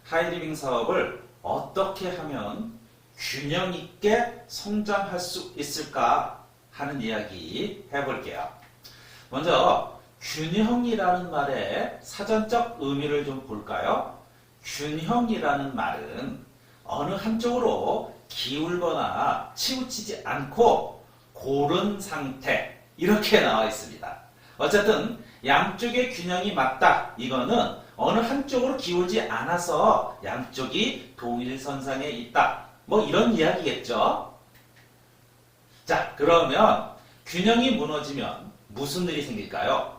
하이리빙 사업을 어떻게 하면 균형 있게 성장할 수 있을까 하는 이야기 해볼게요. 먼저 균형이라는 말의 사전적 의미를 좀 볼까요? 균형이라는 말은 어느 한쪽으로 기울거나 치우치지 않고 고른 상태, 이렇게 나와 있습니다. 어쨌든 양쪽의 균형이 맞다, 이거는 어느 한쪽으로 기울지 않아서 양쪽이 동일선상에 있다, 뭐 이런 이야기겠죠. 자, 그러면 균형이 무너지면 무슨 일이 생길까요?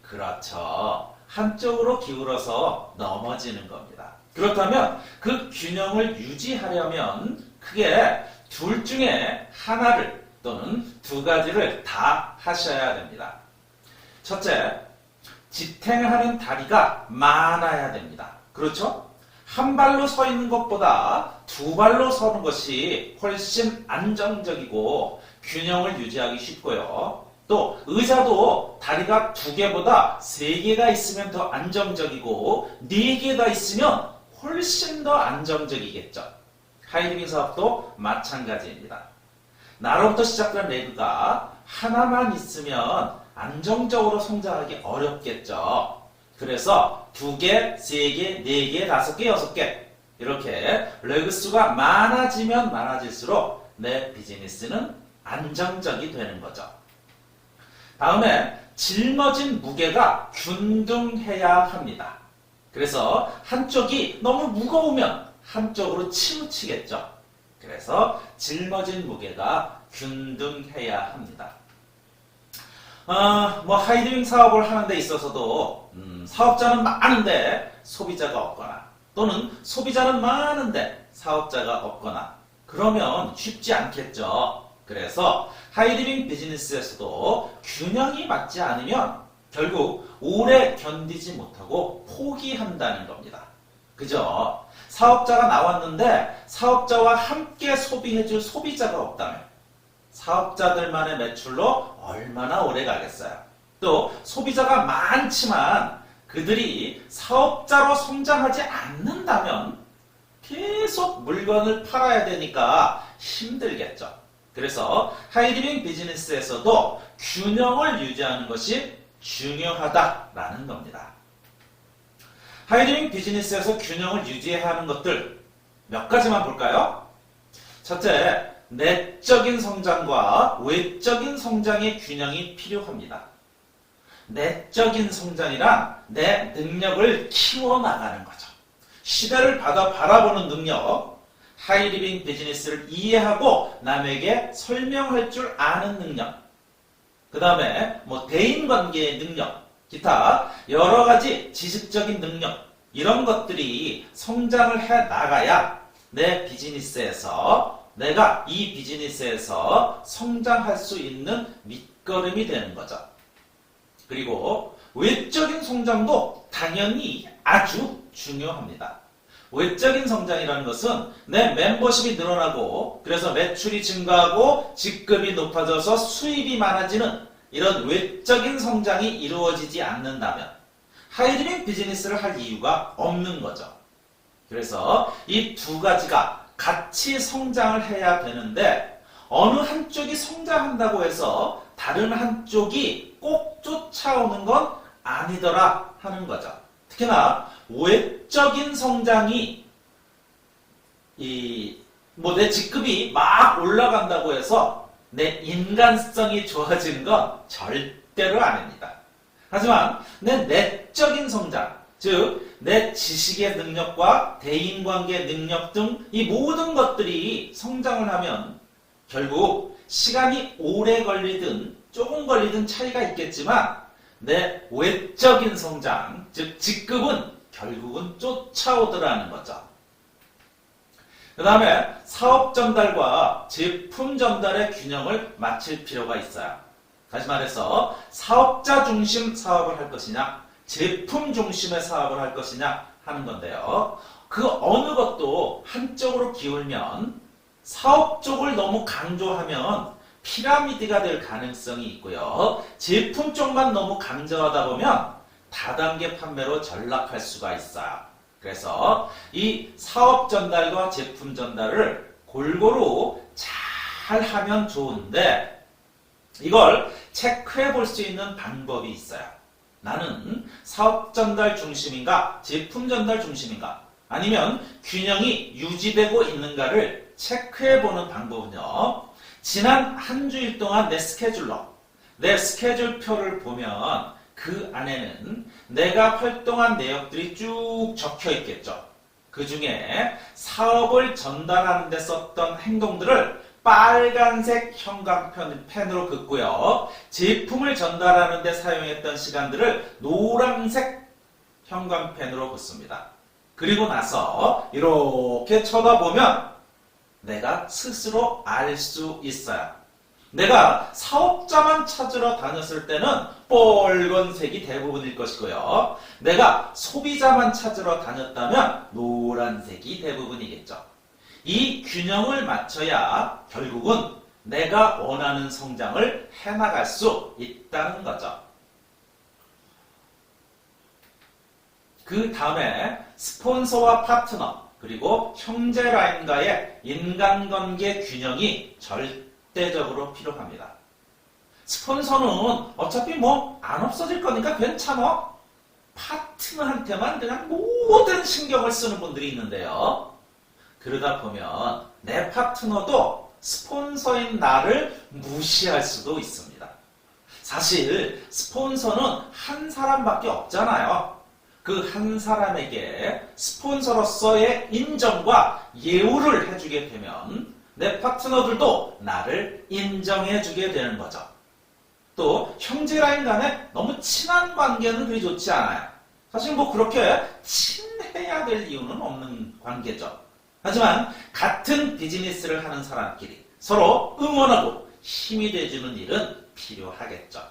그렇죠, 한쪽으로 기울어서 넘어지는 겁니다. 그렇다면 그 균형을 유지하려면 크게 둘 중에 하나를 또는 두 가지를 다 하셔야 됩니다. 첫째, 지탱하는 다리가 많아야 됩니다. 그렇죠? 한 발로 서 있는 것보다 두 발로 서는 것이 훨씬 안정적이고 균형을 유지하기 쉽고요. 또 의자도 다리가 두 개보다 세 개가 있으면 더 안정적이고 네 개가 있으면 훨씬 더 안정적이겠죠. 하이리빙 사업도 마찬가지입니다. 나로부터 시작된 레그가 하나만 있으면 안정적으로 성장하기 어렵겠죠. 그래서 두 개, 세 개, 네 개, 다섯 개, 여섯 개 이렇게 레그 수가 많아지면 많아질수록 내 비즈니스는 안정적이 되는 거죠. 다음에 짊어진 무게가 균등해야 합니다. 그래서 한쪽이 너무 무거우면 한쪽으로 치우치겠죠. 그래서 짊어진 무게가 균등해야 합니다. 하이리빙 사업을 하는 데 있어서도 사업자는 많은데 소비자가 없거나 또는 소비자는 많은데 사업자가 없거나 그러면 쉽지 않겠죠. 그래서 하이리빙 비즈니스에서도 균형이 맞지 않으면 결국 오래 견디지 못하고 포기한다는 겁니다. 그죠? 사업자가 나왔는데 사업자와 함께 소비해줄 소비자가 없다면 사업자들만의 매출로 얼마나 오래 가겠어요? 또 소비자가 많지만 그들이 사업자로 성장하지 않는다면 계속 물건을 팔아야 되니까 힘들겠죠. 그래서 하이리빙 비즈니스에서도 균형을 유지하는 것이 중요하다라는 겁니다. 하이리빙 비즈니스에서 균형을 유지해야 하는 것들 몇 가지만 볼까요? 첫째, 내적인 성장과 외적인 성장의 균형이 필요합니다. 내적인 성장이란 내 능력을 키워나가는 거죠. 시대를 바라보는 능력, 하이리빙 비즈니스를 이해하고 남에게 설명할 줄 아는 능력, 그 다음에 대인관계의 능력, 기타 여러 가지 지식적인 능력, 이런 것들이 성장을 해 나가야 내 비즈니스에서 내가 이 비즈니스에서 성장할 수 있는 밑거름이 되는 거죠. 그리고 외적인 성장도 당연히 아주 중요합니다. 외적인 성장이라는 것은 내 멤버십이 늘어나고 그래서 매출이 증가하고 직급이 높아져서 수입이 많아지는 이런 외적인 성장이 이루어지지 않는다면 하이리빙 비즈니스를 할 이유가 없는 거죠. 그래서 이 두 가지가 같이 성장을 해야 되는데 어느 한쪽이 성장한다고 해서 다른 한쪽이 꼭 쫓아오는 건 아니더라 하는 거죠. 특히나 외적인 성장이 내 직급이 막 올라간다고 해서 내 인간성이 좋아지는 건 절대로 아닙니다. 하지만 내 내적인 성장, 즉 내 지식의 능력과 대인관계 능력 등 이 모든 것들이 성장을 하면 결국 시간이 오래 걸리든 조금 걸리든 차이가 있겠지만 내 외적인 성장, 즉 직급은 결국은 쫓아오더라는 거죠. 그 다음에 사업 전달과 제품 전달의 균형을 맞출 필요가 있어요. 다시 말해서 사업자 중심 사업을 할 것이냐 제품 중심의 사업을 할 것이냐 하는 건데요. 그 어느 것도 한쪽으로 기울면 사업 쪽을 너무 강조하면 피라미드가 될 가능성이 있고요. 제품 쪽만 너무 강조하다 보면 다단계 판매로 전락할 수가 있어요. 그래서 이 사업 전달과 제품 전달을 골고루 잘 하면 좋은데 이걸 체크해 볼 수 있는 방법이 있어요. 나는 사업 전달 중심인가, 제품 전달 중심인가, 아니면 균형이 유지되고 있는가를 체크해 보는 방법은요. 지난 한 주일 동안 내 스케줄표를 보면 그 안에는 내가 활동한 내역들이 쭉 적혀 있겠죠. 그 중에 사업을 전달하는 데 썼던 행동들을 빨간색 형광펜으로 긋고요. 제품을 전달하는 데 사용했던 시간들을 노란색 형광펜으로 긋습니다. 그리고 나서 이렇게 쳐다보면 내가 스스로 알 수 있어요. 내가 사업자만 찾으러 다녔을 때는 빨간색이 대부분일 것이고요. 내가 소비자만 찾으러 다녔다면 노란색이 대부분이겠죠. 이 균형을 맞춰야 결국은 내가 원하는 성장을 해나갈 수 있다는 거죠. 그 다음에 스폰서와 파트너 그리고 형제 라인과의 인간관계 균형이 절대적으로 필요합니다. 스폰서는 어차피 뭐 안 없어질 거니까 괜찮아. 파트너한테만 그냥 모든 신경을 쓰는 분들이 있는데요. 그러다 보면 내 파트너도 스폰서인 나를 무시할 수도 있습니다. 사실 스폰서는 한 사람밖에 없잖아요. 그 한 사람에게 스폰서로서의 인정과 예우를 해주게 되면 내 파트너들도 나를 인정해주게 되는 거죠. 또 형제라인 간에 너무 친한 관계는 그리 좋지 않아요. 사실 뭐 그렇게 친해야 될 이유는 없는 관계죠. 하지만 같은 비즈니스를 하는 사람끼리 서로 응원하고 힘이 돼주는 일은 필요하겠죠.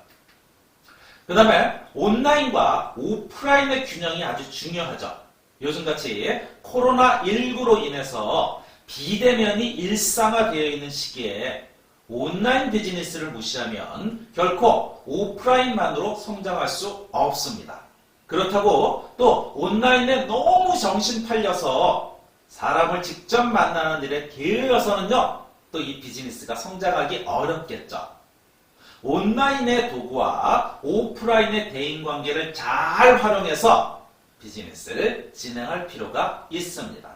그 다음에 온라인과 오프라인의 균형이 아주 중요하죠. 요즘같이 코로나19로 인해서 비대면이 일상화되어 있는 시기에 온라인 비즈니스를 무시하면 결코 오프라인만으로 성장할 수 없습니다. 그렇다고 또 온라인에 너무 정신 팔려서 사람을 직접 만나는 일에 게을러서는요, 또 이 비즈니스가 성장하기 어렵겠죠. 온라인의 도구와 오프라인의 대인관계를 잘 활용해서 비즈니스를 진행할 필요가 있습니다.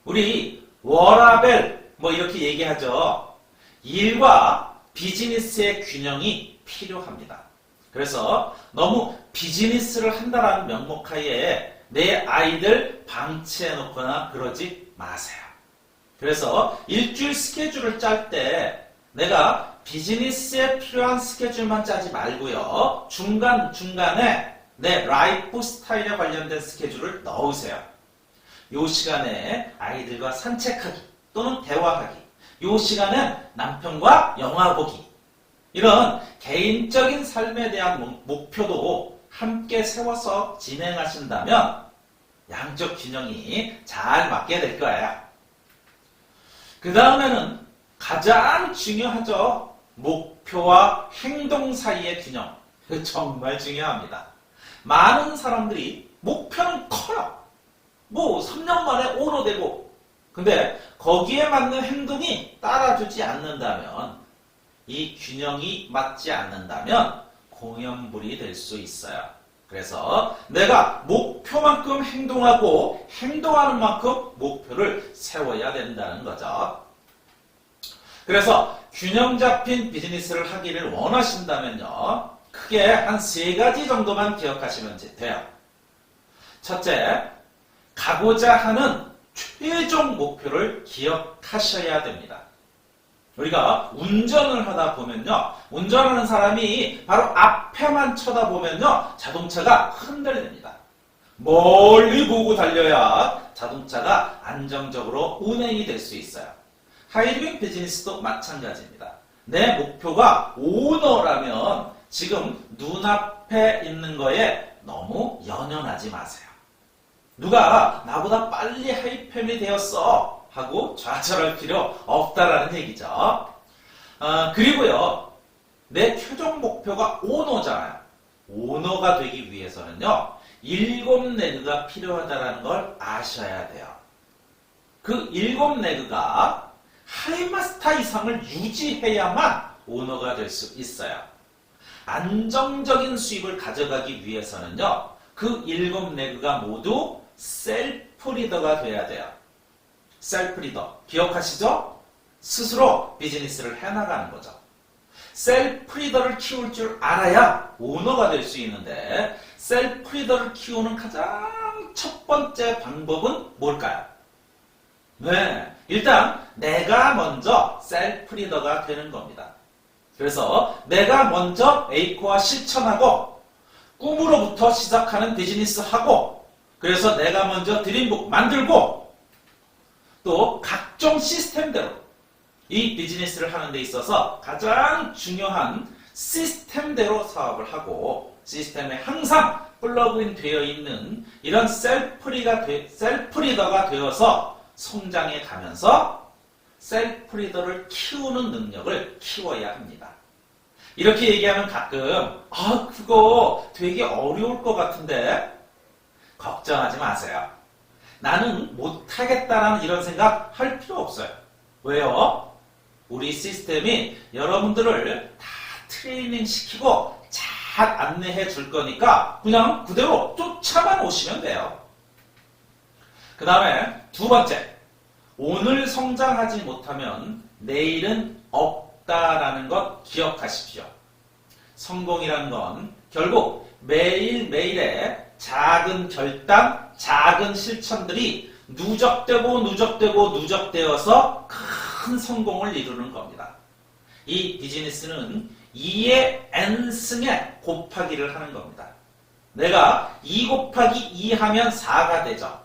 우리 워라벨 뭐 이렇게 얘기하죠. 일과 비즈니스의 균형이 필요합니다. 그래서 너무 비즈니스를 한다라는 명목하에 내 아이들 방치해 놓거나 그러지 마세요. 그래서 일주일 스케줄을 짤 때 내가 비즈니스에 필요한 스케줄만 짜지 말고요. 중간중간에 내 라이프 스타일에 관련된 스케줄을 넣으세요. 요 시간에 아이들과 산책하기 또는 대화하기, 요 시간엔 남편과 영화 보기, 이런 개인적인 삶에 대한 목표도 함께 세워서 진행하신다면 양쪽 균형이 잘 맞게 될 거예요. 그 다음에는 가장 중요하죠. 목표와 행동 사이의 균형. 정말 중요합니다. 많은 사람들이 목표는 커요. 뭐 3년 만에 오너 되고, 근데 거기에 맞는 행동이 따라주지 않는다면, 이 균형이 맞지 않는다면 공연불이 될 수 있어요. 그래서 내가 목표만큼 행동하고 행동하는 만큼 목표를 세워야 된다는 거죠. 그래서 균형 잡힌 비즈니스를 하기를 원하신다면요, 크게 한 3가지 정도만 기억하시면 돼요. 첫째, 가고자 하는 최종 목표를 기억하셔야 됩니다. 우리가 운전을 하다 보면요, 운전하는 사람이 바로 앞에만 쳐다보면요, 자동차가 흔들립니다. 멀리 보고 달려야 자동차가 안정적으로 운행이 될 수 있어요. 하이드윙 비즈니스도 마찬가지입니다. 내 목표가 오너라면 지금 눈앞에 있는 거에 너무 연연하지 마세요. 누가 나보다 빨리 하이팸이 되었어 하고 좌절할 필요 없다라는 얘기죠. 그리고요, 내 최종 목표가 오너잖아요. 오너가 되기 위해서는요, 7레그가 필요하다는 걸 아셔야 돼요. 그 7레그가 하이마스터 이상을 유지해야만 오너가 될 수 있어요. 안정적인 수입을 가져가기 위해서는요, 그 7레그가 모두 셀프 리더가 돼야 돼요. 셀프 리더. 기억하시죠? 스스로 비즈니스를 해나가는 거죠. 셀프 리더를 키울 줄 알아야 오너가 될 수 있는데, 셀프 리더를 키우는 가장 첫 번째 방법은 뭘까요? 네, 일단 내가 먼저 셀프 리더가 되는 겁니다. 그래서 내가 먼저 에이코와 실천하고 꿈으로부터 시작하는 비즈니스 하고, 그래서 내가 먼저 드림북 만들고, 또 각종 시스템대로 이 비즈니스를 하는 데 있어서 가장 중요한 시스템대로 사업을 하고, 시스템에 항상 플러그인 되어 있는 이런 셀프 리더가 되어서 성장해 가면서 셀프 리더를 키우는 능력을 키워야 합니다. 이렇게 얘기하면 가끔 그거 되게 어려울 것 같은데, 걱정하지 마세요. 나는 못하겠다라는 이런 생각 할 필요 없어요. 왜요? 우리 시스템이 여러분들을 다 트레이닝 시키고 잘 안내해 줄 거니까 그냥 그대로 쫓아만 오시면 돼요. 그 다음에 두 번째, 오늘 성장하지 못하면 내일은 없다라는 것 기억하십시오. 성공이라는 건 결국 매일매일의 작은 결단, 작은 실천들이 누적되어서 큰 성공을 이루는 겁니다. 이 비즈니스는 2의 n승의 곱하기를 하는 겁니다. 내가 2 곱하기 2 하면 4가 되죠.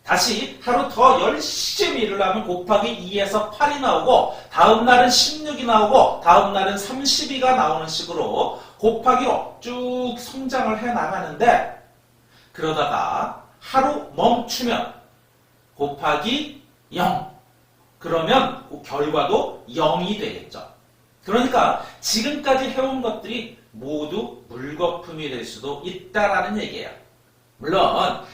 다시 하루 더 열심히 일을 하면 곱하기 2에서 8이 나오고, 다음 날은 16이 나오고, 다음 날은 32가 나오는 식으로 곱하기로 쭉 성장을 해 나가는데, 그러다가 하루 멈추면 곱하기 0. 그러면 그 결과도 0이 되겠죠. 그러니까 지금까지 해온 것들이 모두 물거품이 될 수도 있다라는 얘기예요. 물론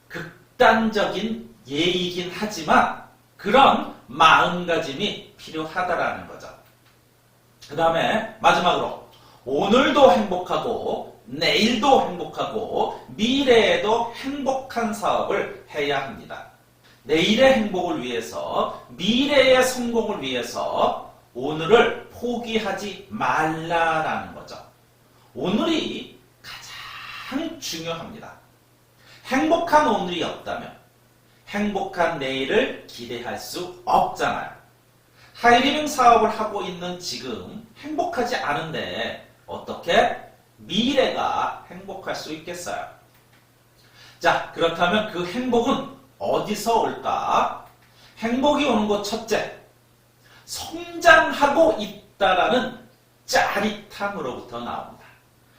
극단적인 예이긴 하지만 그런 마음가짐이 필요하다라는 거죠. 그 다음에 마지막으로 오늘도 행복하고 내일도 행복하고 미래에도 행복한 사업을 해야 합니다. 내일의 행복을 위해서, 미래의 성공을 위해서 오늘을 포기하지 말라라는 거죠. 오늘이 가장 중요합니다. 행복한 오늘이 없다면 행복한 내일을 기대할 수 없잖아요. 하이리빙 사업을 하고 있는 지금 행복하지 않은데 어떻게 미래가 행복할 수 있겠어요? 자, 그렇다면 그 행복은 어디서 올까? 행복이 오는 것 첫째, 성장하고 있다라는 짜릿함으로부터 나옵니다.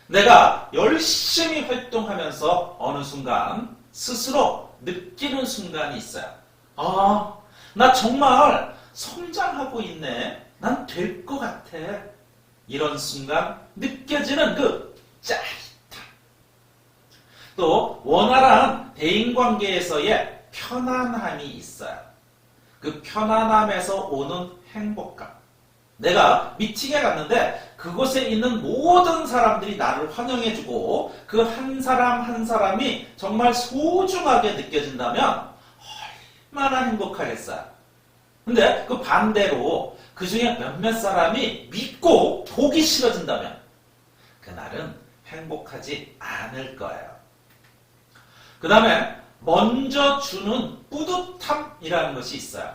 내가 열심히 활동하면서 어느 순간 스스로 느끼는 순간이 있어요. 나 정말 성장하고 있네. 난 될 것 같아. 이런 순간 느껴지는 그 짜릿함. 또 원활한 대인관계에서의 편안함이 있어요. 그 편안함에서 오는 행복감. 내가 미팅에 갔는데 그곳에 있는 모든 사람들이 나를 환영해주고 그 한 사람 한 사람이 정말 소중하게 느껴진다면 얼마나 행복하겠어요. 근데 그 반대로 그 중에 몇몇 사람이 믿고 보기 싫어진다면 그날은 행복하지 않을 거예요. 그 다음에 먼저 주는 뿌듯함이라는 것이 있어요.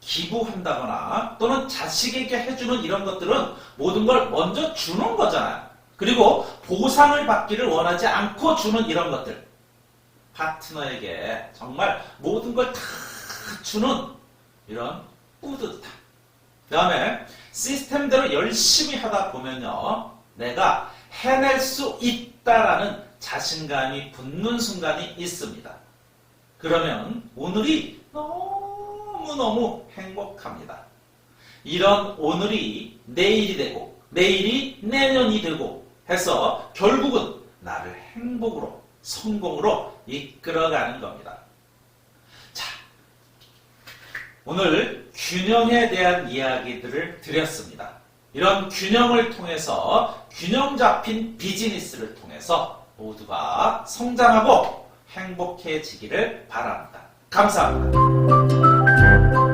기부한다거나 또는 자식에게 해주는 이런 것들은 모든 걸 먼저 주는 거잖아요. 그리고 보상을 받기를 원하지 않고 주는 이런 것들. 파트너에게 정말 모든 걸 다 주는 이런 뿌듯함. 그 다음에 시스템대로 열심히 하다 보면요, 내가 해낼 수 있다라는 자신감이 붙는 순간이 있습니다. 그러면 오늘이 너무너무 행복합니다. 이런 오늘이 내일이 되고 내일이 내년이 되고 해서 결국은 나를 행복으로 성공으로 이끌어가는 겁니다. 자, 오늘 균형에 대한 이야기들을 드렸습니다. 이런 균형을 통해서 균형 잡힌 비즈니스를 통해서 모두가 성장하고 행복해지기를 바랍니다. 감사합니다.